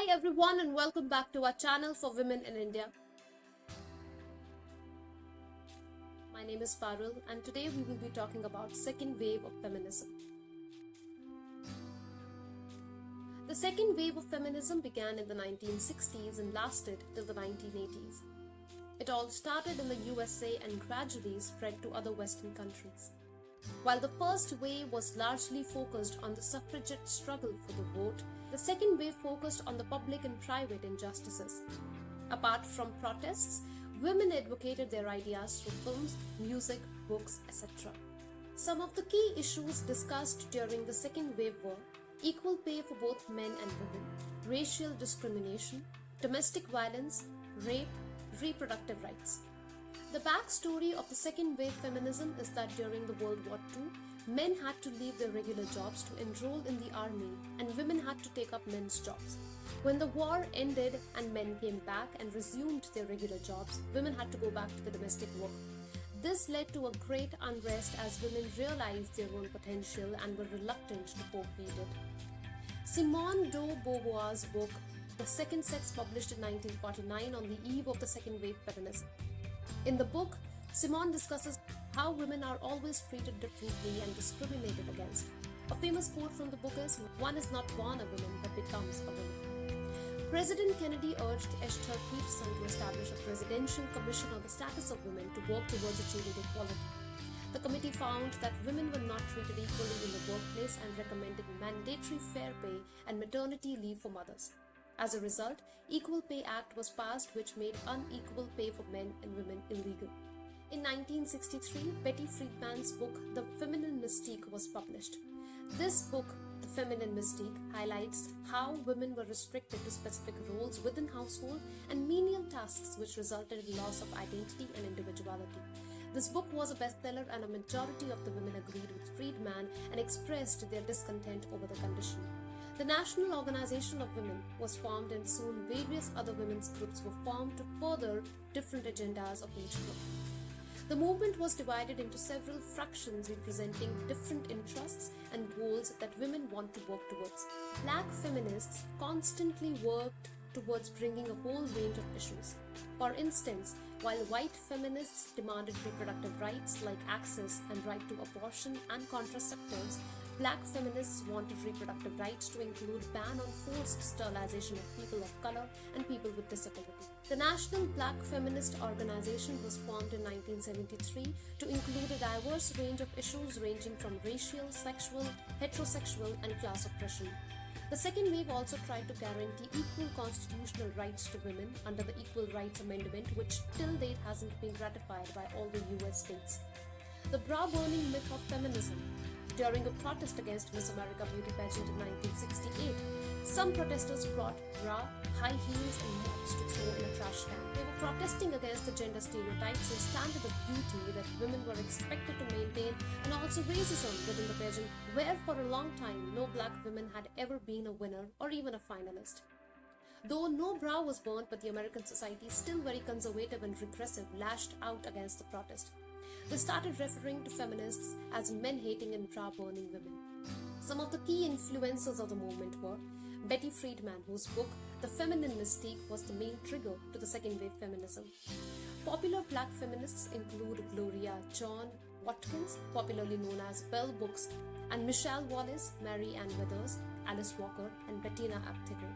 Hi everyone and welcome back to our channel for women in India. My name is Parul and today we will be talking about second wave of feminism. The second wave of feminism began in the 1960s and lasted till the 1980s. It all started in the USA and gradually spread to other Western countries. While the first wave was largely focused on the suffragette struggle for the vote, the second wave focused on the public and private injustices. Apart from protests, women advocated their ideas through films, music, books, etc. Some of the key issues discussed during the second wave were equal pay for both men and women, racial discrimination, domestic violence, rape, reproductive rights. The backstory of the second wave feminism is that during the World War II, men had to leave their regular jobs to enroll in the army and women had to take up men's jobs. When the war ended and men came back and resumed their regular jobs, women had to go back to the domestic work. This led to a great unrest as women realized their own potential and were reluctant to forfeit it. Simone de Beauvoir's book, The Second Sex, published in 1949 on the eve of the second wave feminism. In the book, Simone discusses how women are always treated differently and discriminated against. A famous quote from the book is, "One is not born a woman but becomes a woman." President Kennedy urged Esther Peterson to establish a presidential commission on the status of women to work towards achieving equality. The committee found that women were not treated equally in the workplace and recommended mandatory fair pay and maternity leave for mothers. As a result, Equal Pay Act was passed, which made unequal pay for men and women illegal. In 1963, Betty Friedan's book, The Feminine Mystique, was published. This book, The Feminine Mystique, highlights how women were restricted to specific roles within household and menial tasks, which resulted in loss of identity and individuality. This book was a bestseller and a majority of the women agreed with Friedman and expressed their discontent over the condition. The National Organization of Women was formed and soon various other women's groups were formed to further different agendas of each group. The movement was divided into several fractions representing different interests and goals that women want to work towards. Black feminists constantly worked towards bringing a whole range of issues. For instance, while white feminists demanded reproductive rights like access and right to abortion and contraceptives, Black feminists wanted reproductive rights to include ban on forced sterilization of people of color and people with disability. The National Black Feminist Organization was formed in 1973 to include a diverse range of issues ranging from racial, sexual, heterosexual, and class oppression. The second wave also tried to guarantee equal constitutional rights to women under the Equal Rights Amendment, which till date hasn't been ratified by all the US states. The bra-burning myth of feminism. During a protest against Miss America beauty pageant in 1968, some protesters brought bra, high heels and mops to throw in a trash can. They were protesting against the gender stereotypes and standard of beauty that women were expected to maintain, and also racism within the pageant, where for a long time no black women had ever been a winner or even a finalist. Though no bra was burnt, but the American society, still very conservative and repressive, lashed out against the protest. They started referring to feminists as men-hating and bra-burning women. Some of the key influencers of the movement were Betty Friedan, whose book The Feminine Mystique was the main trigger to the second wave feminism. Popular black feminists include Gloria John Watkins, popularly known as Bell Hooks, and Michelle Wallace, Mary Ann Withers, Alice Walker, and Bettina Aptheker.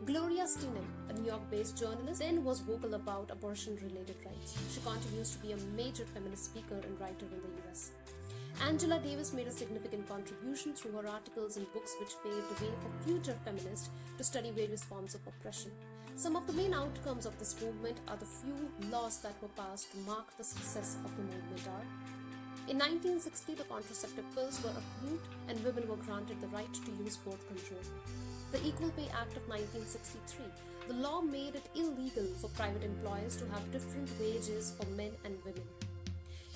Gloria Steinem, a New York-based journalist, then was vocal about abortion-related rights. She continues to be a major feminist speaker and writer in the US. Angela Davis made a significant contribution through her articles and books, which paved the way for future feminists to study various forms of oppression. Some of the main outcomes of this movement are the few laws that were passed to mark the success of the movement are: in 1960, the contraceptive pills were approved and women were granted the right to use birth control. The Equal Pay Act of 1963. The law made it illegal for private employers to have different wages for men and women.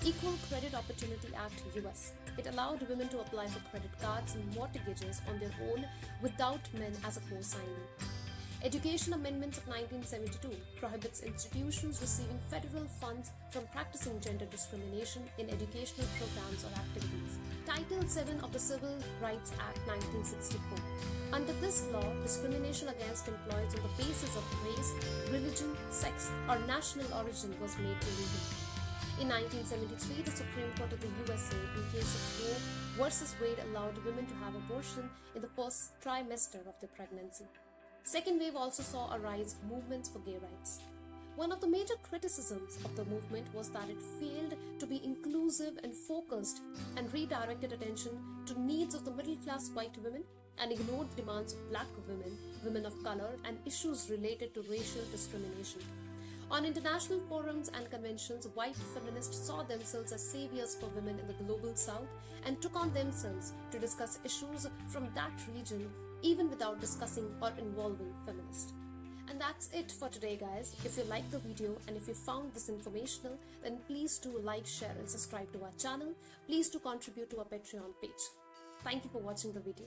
Equal Credit Opportunity Act US. It allowed women to apply for credit cards and mortgages on their own without men as a co-signee. Education Amendments of 1972 prohibits institutions receiving federal funds from practicing gender discrimination in educational programs or activities. Title VII of the Civil Rights Act 1964. Under this law, discrimination against employees on the basis of race, religion, sex, or national origin was made illegal. In 1973, the Supreme Court of the USA, in case of Roe versus Wade, allowed women to have abortion in the first trimester of their pregnancy. Second wave also saw a rise of movements for gay rights. One of the major criticisms of the movement was that it failed to be inclusive and focused and redirected attention to needs of the middle-class white women and ignored the demands of black women, women of color, and issues related to racial discrimination. On international forums and conventions, white feminists saw themselves as saviors for women in the global south and took on themselves to discuss issues from that region even without discussing or involving feminists. And that's it for today, guys. If you liked the video and if you found this informational, then please do like, share and subscribe to our channel. Please do contribute to our Patreon page. Thank you for watching the video.